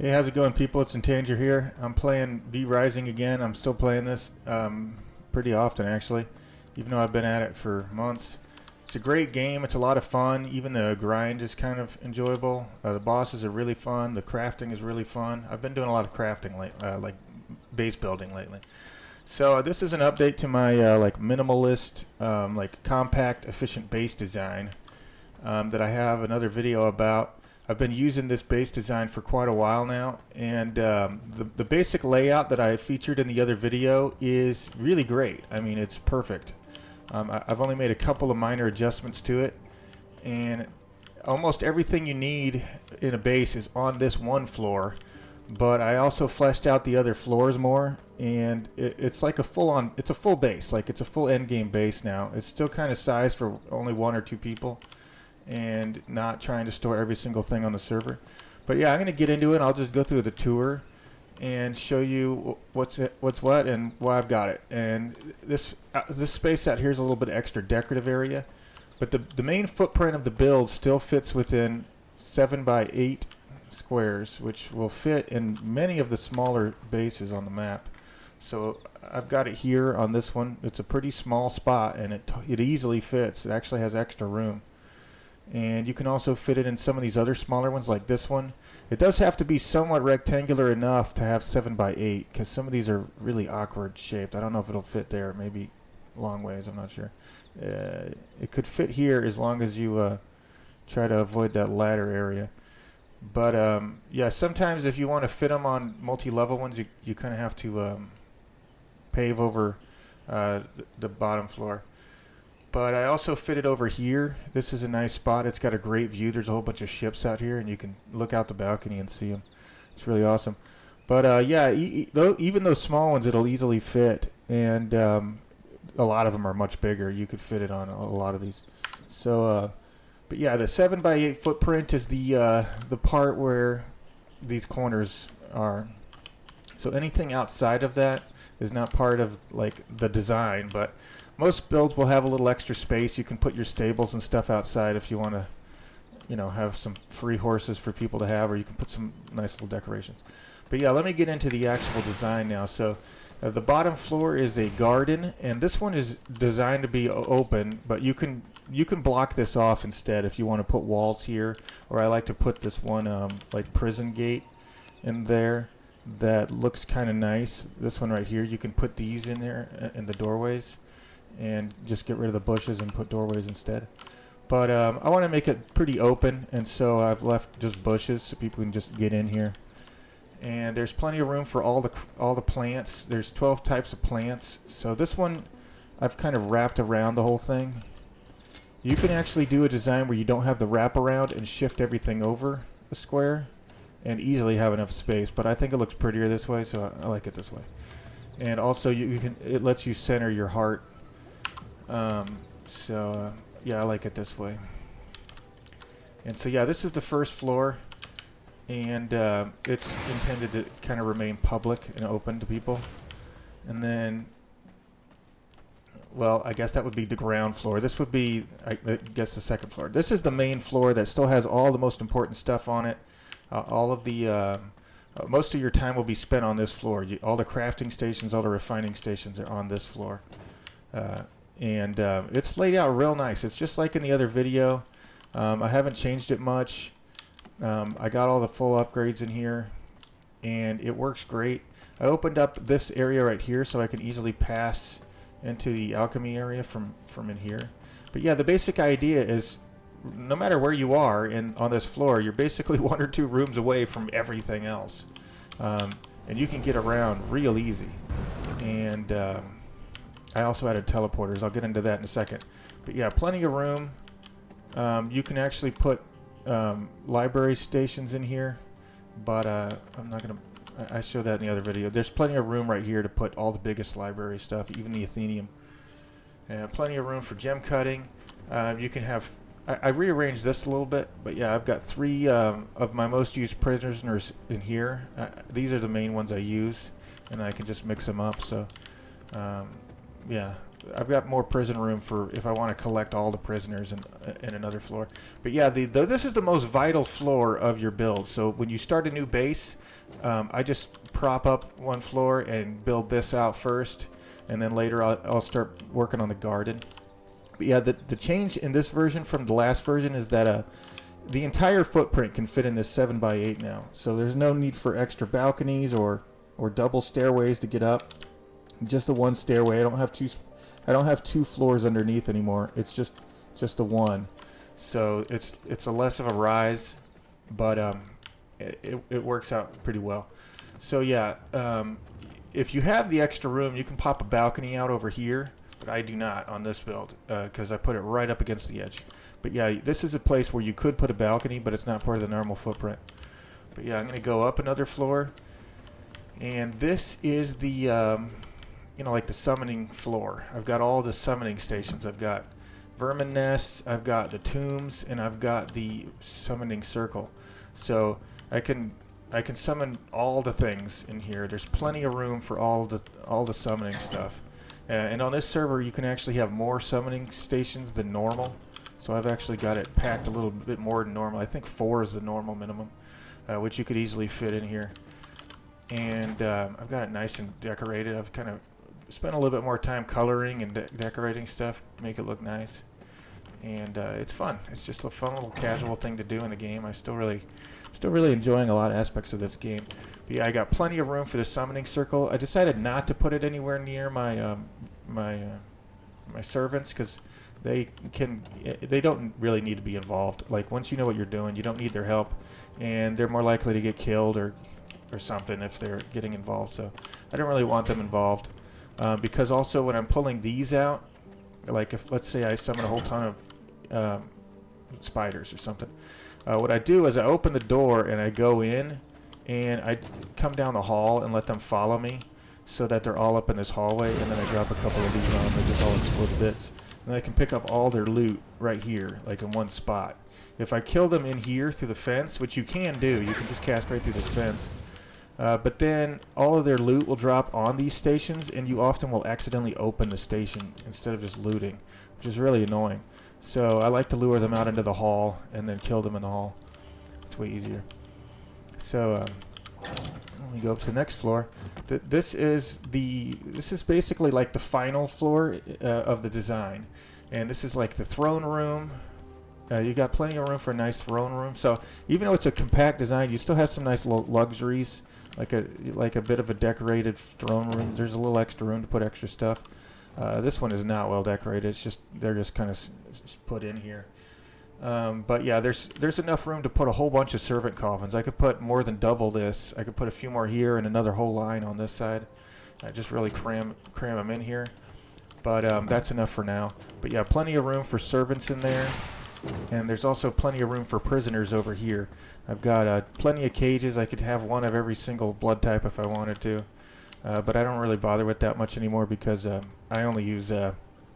Hey, how's it going, people? It's Intanger here. I'm playing V Rising again. I'm still playing this pretty often, actually, even though I've been at it for months. It's a great game. It's a lot of fun. Even the grind is kind of enjoyable. The bosses are really fun. The crafting is really fun. I've been doing a lot of crafting, like base building lately. So this is an update to my like minimalist, like compact, efficient base design that I have another video about. I've been using this base design for quite a while now, and the basic layout that I featured in the other video is really great. I mean, it's perfect. I've only made a couple of minor adjustments to it, and almost everything you need in a base is on this one floor, but I also fleshed out the other floors more, and it's like it's a full base, like it's a full end game base now. It's still kind of sized for only one or two people, and not trying to store every single thing on the server. But yeah, I'm going to get into it. I'll just go through the tour and show you what's what and why I've got it. And this space out here is a little bit extra decorative area, but the main footprint of the build still fits within 7 by 8 squares, which will fit in many of the smaller bases on the map. So I've got it here on this one. It's a pretty small spot, and it easily fits. It actually has extra room. And you can also fit it in some of these other smaller ones like this one. It does have to be somewhat rectangular enough to have 7 by 8, because some of these are really awkward shaped. I don't know if it'll fit there, maybe long ways, I'm not sure. It could fit here as long as you try to avoid that ladder area. But yeah, sometimes if you want to fit them on multi-level ones, you kind of have to pave over the bottom floor. But I also fit it over here. This is a nice spot. It's got a great view. There's a whole bunch of ships out here, and you can look out the balcony and see them. It's really awesome. But yeah, even those small ones, it'll easily fit, and a lot of them are much bigger. You could fit it on a lot of these. So, but yeah, the 7 by 8 footprint is the part where these corners are. So anything outside of that is not part of like the design, but most builds will have a little extra space. You can put your stables and stuff outside if you want to, you know, have some free horses for people to have, or you can put some nice little decorations. But yeah, let me get into the actual design now. So the bottom floor is a garden, and this one is designed to be open, but you can block this off instead if you want to put walls here, or I like to put this one like prison gate in there that looks kind of nice. This one right here, you can put these in there in the doorways, and just get rid of the bushes and put doorways instead. But I want to make it pretty open, and so I've left just bushes so people can just get in here. And there's plenty of room for all the plants. There's 12 types of plants. So this one I've kind of wrapped around the whole thing. You can actually do a design where you don't have the wraparound and shift everything over a square and easily have enough space. But I think it looks prettier this way, so I like it this way. And also it lets you center your heart. Yeah, I like it this way. And so yeah, this is the first floor, and it's intended to kind of remain public and open to people. And then, well, I guess that would be the ground floor. This would be, I guess, the second floor. This is the main floor that still has all the most important stuff on it. All of the most of your time will be spent on this floor. All the crafting stations, all the refining stations are on this floor. And it's laid out real nice. It's just like in the other video. I haven't changed it much. I got all the full upgrades in here, and it works great. I opened up this area right here so I can easily pass into the alchemy area from in here. But yeah, the basic idea is no matter where you are on this floor, you're basically 1 or 2 rooms away from everything else. And you can get around real easy. And I also added teleporters. I'll get into that in a second. But yeah, plenty of room. You can actually put library stations in here, but I'm not going to... I showed that in the other video. There's plenty of room right here to put all the biggest library stuff, even the Athenium. Plenty of room for gem cutting. You can have... I rearranged this a little bit, but yeah, I've got 3 of my most used prisoners in here. These are the main ones I use, and I can just mix them up. So... yeah, I've got more prison room for if I want to collect all the prisoners in another floor. But yeah, this is the most vital floor of your build. So when you start a new base, I just prop up one floor and build this out first, and then later I'll start working on the garden. But yeah, the change in this version from the last version is that the entire footprint can fit in this 7x8 now. So there's no need for extra balconies or double stairways to get up. Just the one stairway. I don't have two floors underneath anymore. It's just the one. So it's a less of a rise, but it works out pretty well. So yeah, if you have the extra room, you can pop a balcony out over here. But I do not on this build because I put it right up against the edge. But yeah, this is a place where you could put a balcony, but it's not part of the normal footprint. But yeah, I'm going to go up another floor. And this is the, like the summoning floor. I've got all the summoning stations. I've got vermin nests, I've got the tombs, and I've got the summoning circle. So I can summon all the things in here. There's plenty of room for all the summoning stuff. And on this server, you can actually have more summoning stations than normal. So I've actually got it packed a little bit more than normal. I think 4 is the normal minimum, which you could easily fit in here. And I've got it nice and decorated. I've kind of spent a little bit more time coloring and decorating stuff to make it look nice. And it's fun. It's just a fun little casual thing to do in the game. I'm still really enjoying a lot of aspects of this game. But yeah, I got plenty of room for the summoning circle. I decided not to put it anywhere near my my servants because they don't really need to be involved. Like once you know what you're doing, you don't need their help, and they're more likely to get killed or something if they're getting involved. So I don't really want them involved because also when I'm pulling these out, like if let's say I summon a whole ton of spiders or something. What I do is I open the door and I go in and I come down the hall and let them follow me so that they're all up in this hallway, and then I drop a couple of these on them. They just all explode to bits. And I can pick up all their loot right here, like in one spot. If I kill them in here through the fence, which you can do, you can just cast right through this fence. But then all of their loot will drop on these stations, and you often will accidentally open the station instead of just looting, which is really annoying. So I like to lure them out into the hall and then kill them in the hall. It's way easier. So let me go up to the next floor. This is basically like the final floor of the design, and this is like the throne room. You got plenty of room for a nice throne room. So even though it's a compact design, you still have some nice luxuries, like a bit of a decorated throne room. There's a little extra room to put extra stuff. This one is not well decorated. It's just they're just kind of put in here. But yeah, there's enough room to put a whole bunch of servant coffins. I could put more than double this. I could put a few more here and another whole line on this side. I just really cram them in here. But that's enough for now. But yeah, plenty of room for servants in there. And there's also plenty of room for prisoners over here. I've got plenty of cages. I could have one of every single blood type if I wanted to. But I don't really bother with that much anymore because I only use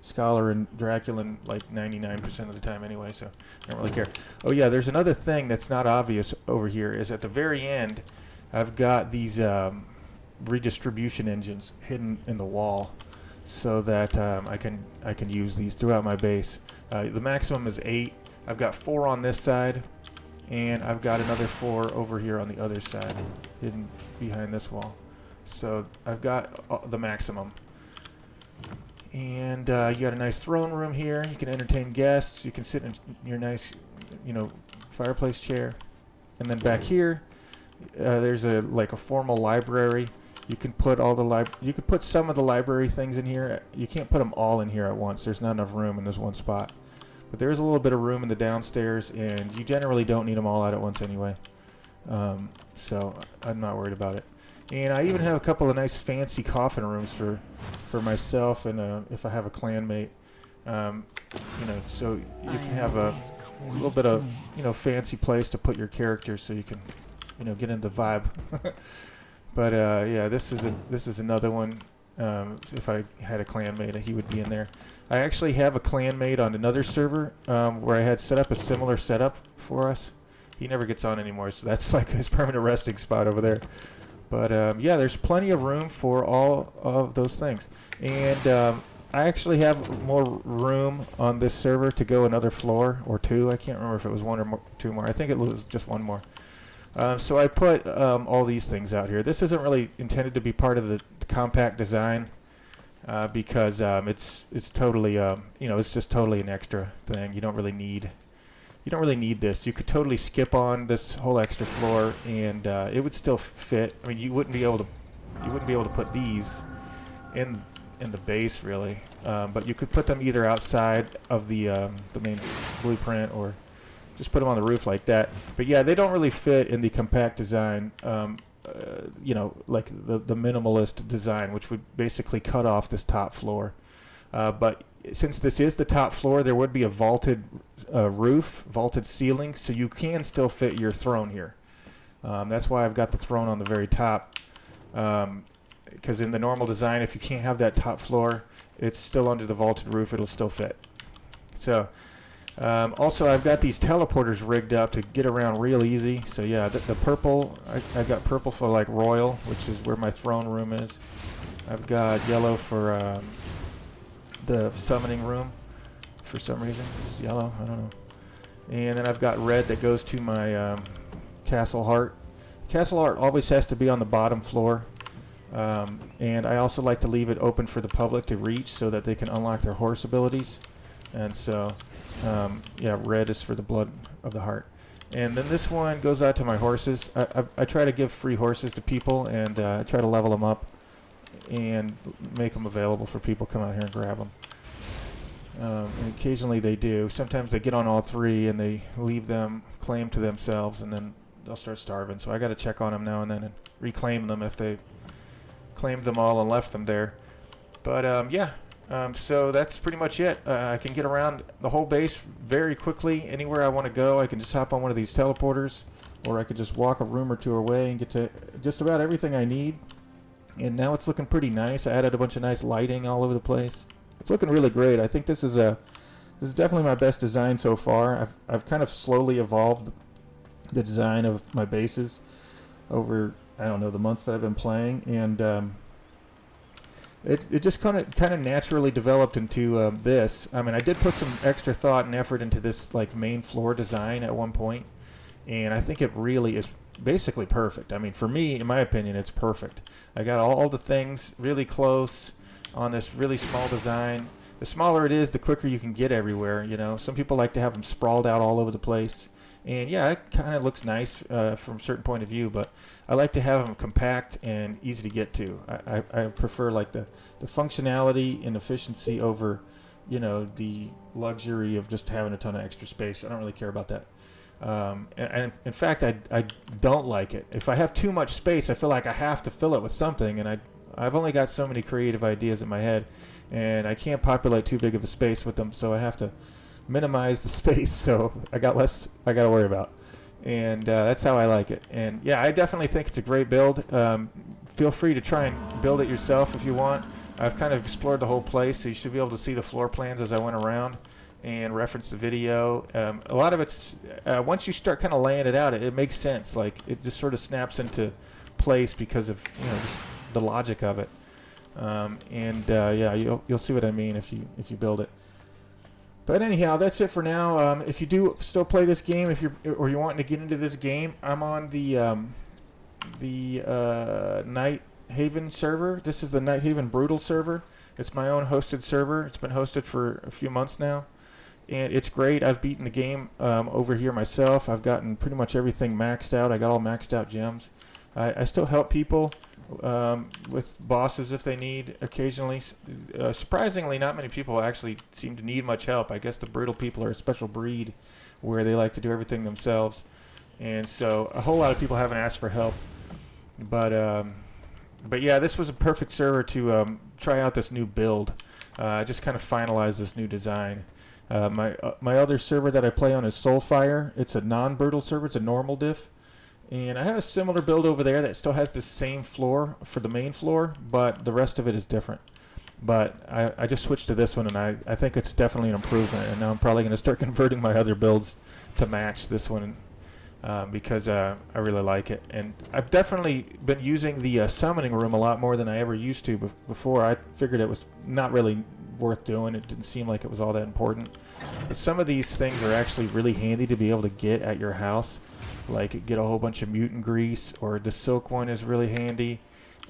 Scholar and Draculan like 99% of the time anyway, so I don't really care. Oh yeah, there's another thing that's not obvious over here is at the very end I've got these redistribution engines hidden in the wall so that I can use these throughout my base. The maximum is 8. I've got 4 on this side, and I've got another 4 over here on the other side hidden behind this wall. So I've got the maximum. And you got a nice throne room here. You can entertain guests. You can sit in your nice, fireplace chair. And then back here, there's a formal library. You can put you could put some of the library things in here. You can't put them all in here at once. There's not enough room in this one spot. But there is a little bit of room in the downstairs, and you generally don't need them all out at once anyway. So I'm not worried about it. And I even have a couple of nice fancy coffin rooms for myself and if I have a clanmate. So you can have a little bit of fancy place to put your characters so you can get into the vibe. But yeah, this is another one. If I had a clanmate, he would be in there. I actually have a clanmate on another server where I had set up a similar setup for us. He never gets on anymore, so that's like his permanent resting spot over there. But yeah, there's plenty of room for all of those things. And I actually have more room on this server to go another floor or two. I can't remember if it was one or more, two more. I think it was just one more. So I put all these things out here. This isn't really intended to be part of the compact design because it's totally it's just totally an extra thing. You don't really need this. You could totally skip on this whole extra floor and it would still fit. I mean, you wouldn't be able to put these in the base really, but you could put them either outside of the main blueprint or just put them on the roof like that. But yeah, they don't really fit in the compact design, like the minimalist design, which would basically cut off this top floor. But since this is the top floor, there would be a vaulted roof, vaulted ceiling, so you can still fit your throne here. That's why I've got the throne on the very top. Because in the normal design, if you can't have that top floor, it's still under the vaulted roof, it'll still fit. So also I've got these teleporters rigged up to get around real easy. So yeah, the purple, I got purple for like royal, which is where my throne room is. I've got yellow for the summoning room for some reason. It's yellow, I don't know. And then I've got red that goes to my castle heart. Castle heart always has to be on the bottom floor. And I also like to leave it open for the public to reach so that they can unlock their horse abilities. And so, yeah, red is for the blood of the heart. And then this one goes out to my horses. I try to give free horses to people, and I try to level them up and make them available for people to come out here and grab them. And occasionally they do. Sometimes they get on all three and they leave them claim to themselves, and then they'll start starving. So I got to check on them now and then and reclaim them if they claimed them all and left them there. But yeah, so that's pretty much it. I can get around the whole base very quickly. Anywhere I want to go, I can just hop on one of these teleporters, or I could just walk a room or two away and get to just about everything I need. And now it's looking pretty nice. I added a bunch of nice lighting all over the place. It's looking really great. I think this is definitely my best design so far. I've kind of slowly evolved the design of my bases over, I don't know, the months that I've been playing, and it just kind of naturally developed into this. I mean, I did put some extra thought and effort into this like main floor design at one point, and I think it really is basically perfect. I mean, for me, in my opinion, it's perfect. I got all the things really close on this really small design. The smaller it is, the quicker you can get everywhere. You know, some people like to have them sprawled out all over the place. And yeah, it kind of looks nice from a certain point of view, but I like to have them compact and easy to get to. I prefer like the functionality and efficiency over, the luxury of just having a ton of extra space. I don't really care about that. And in fact, I don't like it. If I have too much space, I feel like I have to fill it with something, and I've only got so many creative ideas in my head, and I can't populate too big of a space with them, so I have to minimize the space, so I got less I got to worry about. And that's how I like it. And yeah, I definitely think it's a great build. Feel free to try and build it yourself if you want. I've kind of explored the whole place, so you should be able to see the floor plans as I went around and reference the video. A lot of it's once you start kind of laying it out, it makes sense. Like it just sort of snaps into place because of just the logic of it. Yeah, you'll see what I mean if you build it. But anyhow, that's it for now. If you do still play this game, or you're wanting to get into this game, I'm on the Night Haven server. This is the Night Haven Brutal server. It's my own hosted server. It's been hosted for a few months now, and it's great. I've beaten the game over here myself. I've gotten pretty much everything maxed out. I got all maxed out gems. I still help people with bosses if they need occasionally. Surprisingly, not many people actually seem to need much help. I guess the brutal people are a special breed where they like to do everything themselves, and so a whole lot of people haven't asked for help. But yeah, this was a perfect server to try out this new build. I just kind of finalized this new design. My other server that I play on is Soulfire. It's a non-brutal server. It's a normal diff. And I have a similar build over there that still has the same floor for the main floor, but the rest of it is different. But I just switched to this one, and I think it's definitely an improvement. And now I'm probably going to start converting my other builds to match this one because I really like it. And I've definitely been using the summoning room a lot more than I ever used to before. I figured it was not really worth doing. It didn't seem like it was all that important. But some of these things are actually really handy to be able to get at your house. Like get a whole bunch of mutant grease, or the silk one is really handy.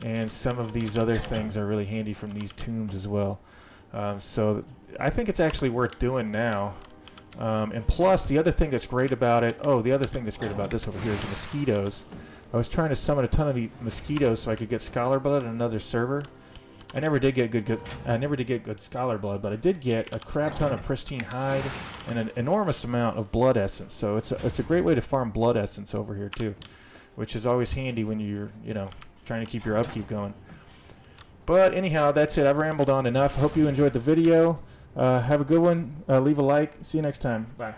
And some of these other things are really handy from these tombs as well. So I think it's actually worth doing now. And plus, the other thing that's great about it, the other thing that's great about this over here is the mosquitoes. I was trying to summon a ton of mosquitoes so I could get Scholar Blood in another server. I never did get good Scholar Blood, but I did get a crap ton of pristine hide and an enormous amount of blood essence. So it's a great way to farm blood essence over here too, which is always handy when you're trying to keep your upkeep going. But anyhow, that's it. I've rambled on enough. Hope you enjoyed the video. Have a good one. Leave a like. See you next time. Bye.